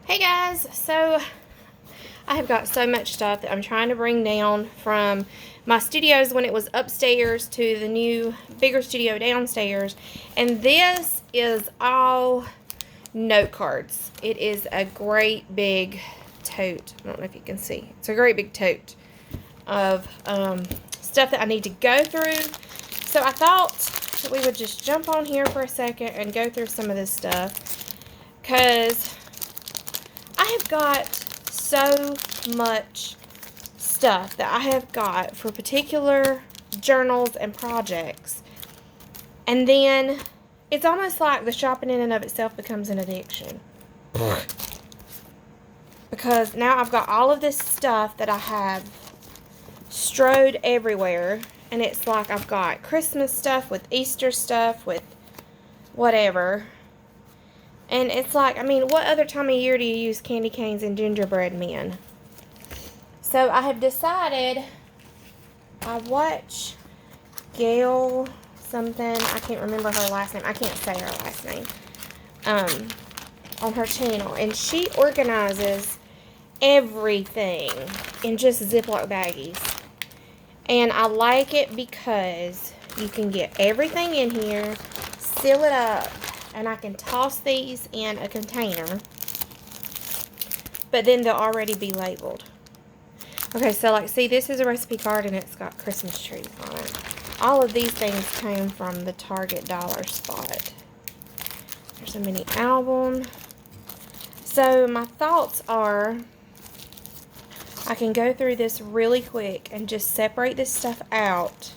Hey guys, so I have got so much stuff that I'm trying to bring down from my studios when it was upstairs to the new bigger studio downstairs, and this is all note cards. It is a great big tote. I don't know if you can see. It's a great big tote of stuff that I need to go through. So I thought that we would just jump on here for a second and go through some of this stuff, because I have got so much stuff that I have got for particular journals and projects. And then it's almost like the shopping in and of itself becomes an addiction. Because now I've got all of this stuff that I have strode everywhere. And it's like I've got Christmas stuff with Easter stuff with whatever. And it's like, I mean, what other time of year do you use candy canes and gingerbread men? So I have decided, I watch Gail something, I can't remember her last name, I can't say her last name, on her channel. And she organizes everything in just Ziploc baggies. And I like it because you can get everything in here, seal it up, and I can toss these in a container, but then they'll already be labeled. Okay, so like, see, this is a recipe card and it's got Christmas trees on it. All of these things came from the Target dollar spot. There's a mini album. So my thoughts are, I can go through this really quick and just separate this stuff out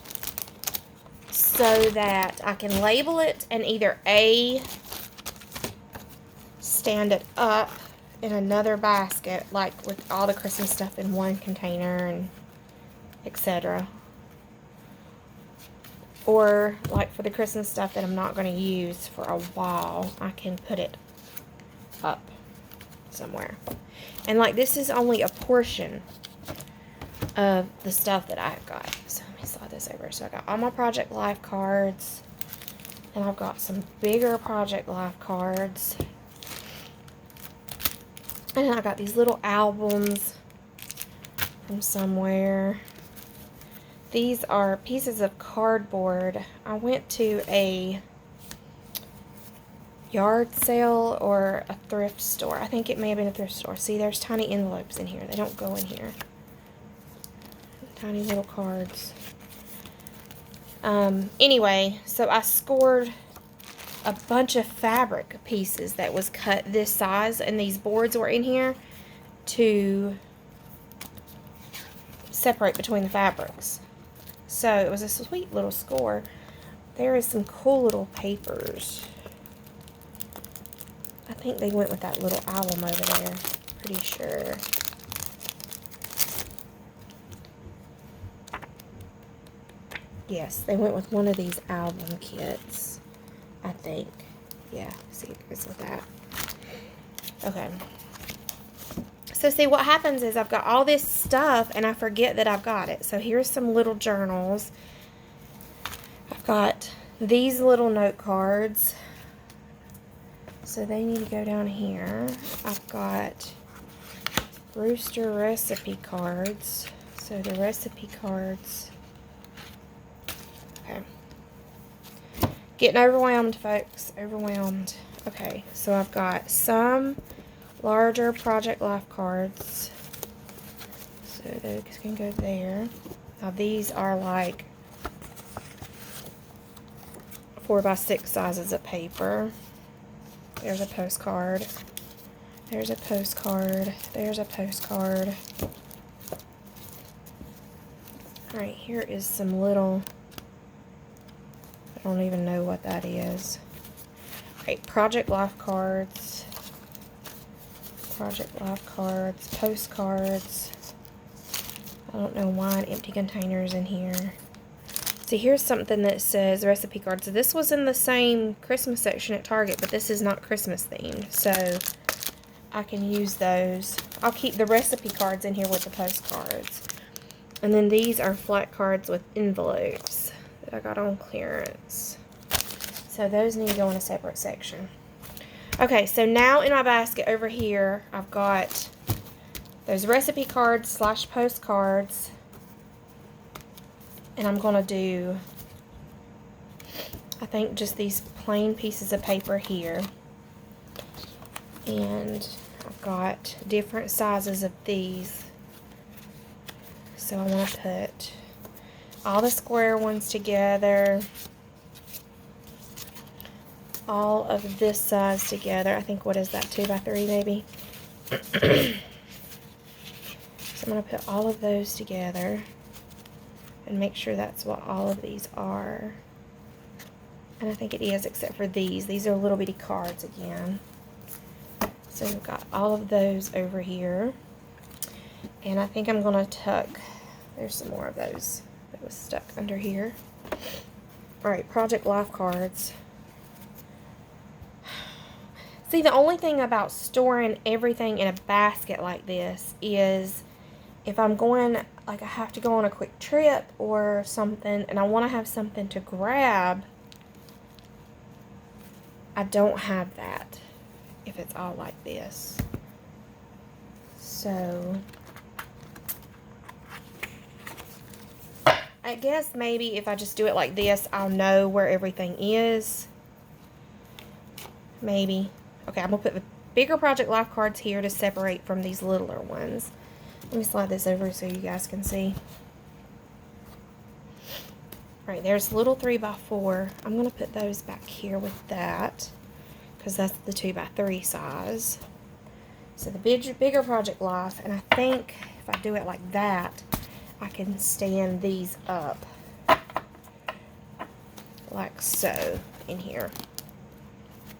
so that I can label it and either A, stand it up in another basket, like with all the Christmas stuff in one container and etc. Or like for the Christmas stuff that I'm not going to use for a while, I can put it up somewhere. And like, this is only a portion of the stuff that I've got. So let me slide this over. So I got all my Project Life cards, and I've got some bigger Project Life cards, and then I got these little albums from somewhere. These are pieces of cardboard. I went to a yard sale or a thrift store. I think it may have been a thrift store. See, there's tiny envelopes in here. They don't go in here. Tiny little cards. Anyway, so I scored a bunch of fabric pieces that was cut this size, and these boards were in here to separate between the fabrics. So it was a sweet little score. There is some cool little papers. I think they went with that little album over there. Pretty sure. Yes, they went with one of these album kits, I think. Yeah, see, it goes with that. Okay. So see, what happens is I've got all this stuff and I forget that I've got it. So here's some little journals. I've got these little note cards. So they need to go down here. I've got Rooster recipe cards. So the recipe cards. Okay. Getting overwhelmed, folks. Overwhelmed. Okay, so I've got some larger Project Life cards. So those can go there. Now these are like 4x6 sizes of paper. There's a postcard. There's a postcard. There's a postcard. Alright, here is some little, I don't even know what that is. Alright, Project Life cards. Project Life cards. Postcards. I don't know why an empty container is in here. See, here's something that says recipe cards. So this was in the same Christmas section at Target, but this is not Christmas themed. So I can use those. I'll keep the recipe cards in here with the postcards. And then these are flat cards with envelopes that I got on clearance. So those need to go in a separate section. Okay, so now in my basket over here, I've got those recipe cards / postcards. And I'm going to do, I think, just these plain pieces of paper here. And I've got different sizes of these. So I want to put all the square ones together. All of this size together. I think, what is that, 2 by 3 maybe? So I'm going to put all of those together and make sure that's what all of these are. And I think it is, except for these. These are little bitty cards again. So we've got all of those over here. And I think I'm going to tuck, there's some more of those that was stuck under here. Alright, Project Life cards. See, the only thing about storing everything in a basket like this is if I'm going, like I have to go on a quick trip or something and I want to have something to grab, I don't have that if it's all like this. So I guess maybe if I just do it like this, I'll know where everything is. Maybe. Okay, I'm going to put the bigger Project Life cards here to separate from these littler ones. Let me slide this over so you guys can see. Alright, there's little 3 by 4. I'm going to put those back here with that, because that's the 2 by 3 size. So the bigger Project Life, and I think if I do it like that, I can stand these up like so in here.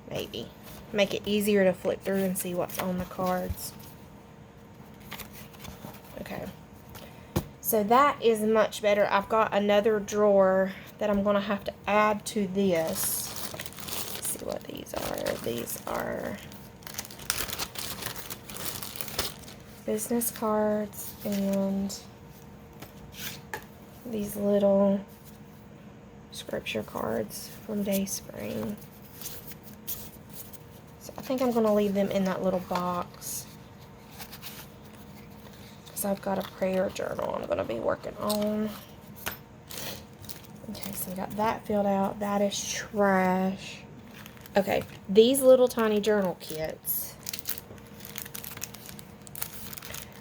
Maybe. Make it easier to flip through and see what's on the cards. Okay. So that is much better. I've got another drawer that I'm going to have to add to this. Let's see what these are. These are business cards and these little scripture cards from Dayspring. So I think I'm going to leave them in that little box, because I've got a prayer journal I'm going to be working on. Okay, so we got that filled out. That is trash. Okay, these little tiny journal kits.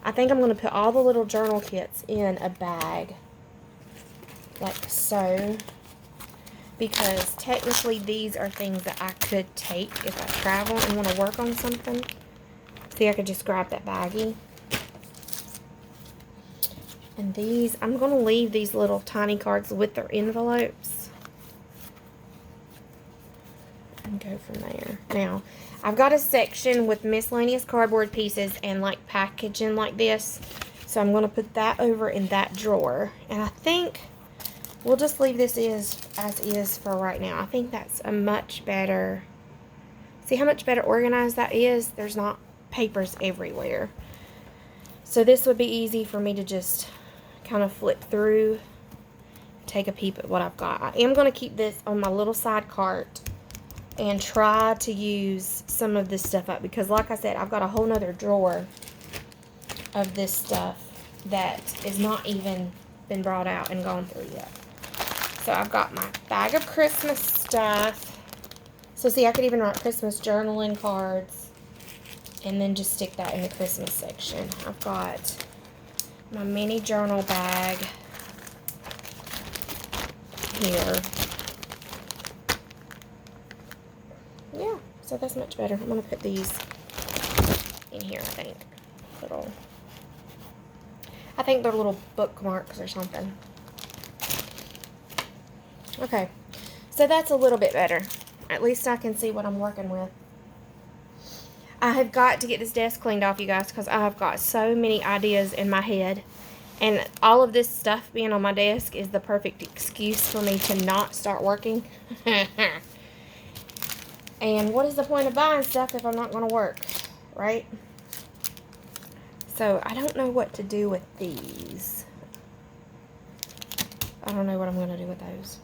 I think I'm going to put all the little journal kits in a bag, like so, because technically these are things that I could take if I travel and want to work on something. See, I could just grab that baggie. And these, I'm going to leave these little tiny cards with their envelopes and go from there. Now, I've got a section with miscellaneous cardboard pieces and like packaging like this, so I'm going to put that over in that drawer. And I think we'll just leave this as is for right now. I think that's a much better, see how much better organized that is? There's not papers everywhere. So this would be easy for me to just kind of flip through, take a peep at what I've got. I am going to keep this on my little side cart and try to use some of this stuff up, because like I said, I've got a whole nother drawer of this stuff that is not even been brought out and gone through yet. So I've got my bag of Christmas stuff. So see, I could even write Christmas journaling cards and then just stick that in the Christmas section. I've got my mini journal bag here. Yeah, so that's much better. I'm going to put these in here, I think. I think they're little bookmarks or something. Okay, so that's a little bit better. At least I can see what I'm working with. I have got to get this desk cleaned off, you guys, because I have got so many ideas in my head. And all of this stuff being on my desk is the perfect excuse for me to not start working. And what is the point of buying stuff if I'm not going to work, right? So I don't know what to do with these. I don't know what I'm going to do with those.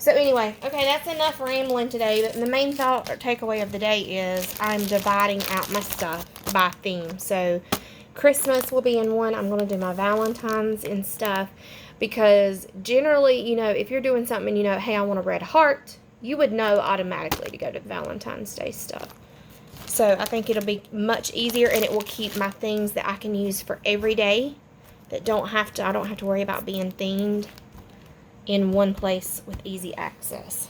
So anyway, okay, that's enough rambling today, but the main thought or takeaway of the day is I'm dividing out my stuff by theme. So Christmas will be in one. I'm going to do my Valentine's and stuff because generally, you know, if you're doing something, you know, hey, I want a red heart, you would know automatically to go to the Valentine's Day stuff. So I think it'll be much easier, and it will keep my things that I can use for every day that I don't have to worry about being themed in one place with easy access.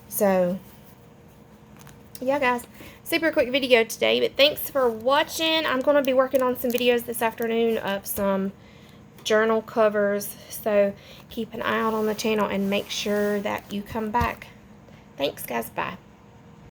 So yeah, guys, super quick video today, but thanks for watching. I'm going to be working on some videos this afternoon of some journal covers, so keep an eye out on the channel and make sure that you come back. Thanks, guys. Bye.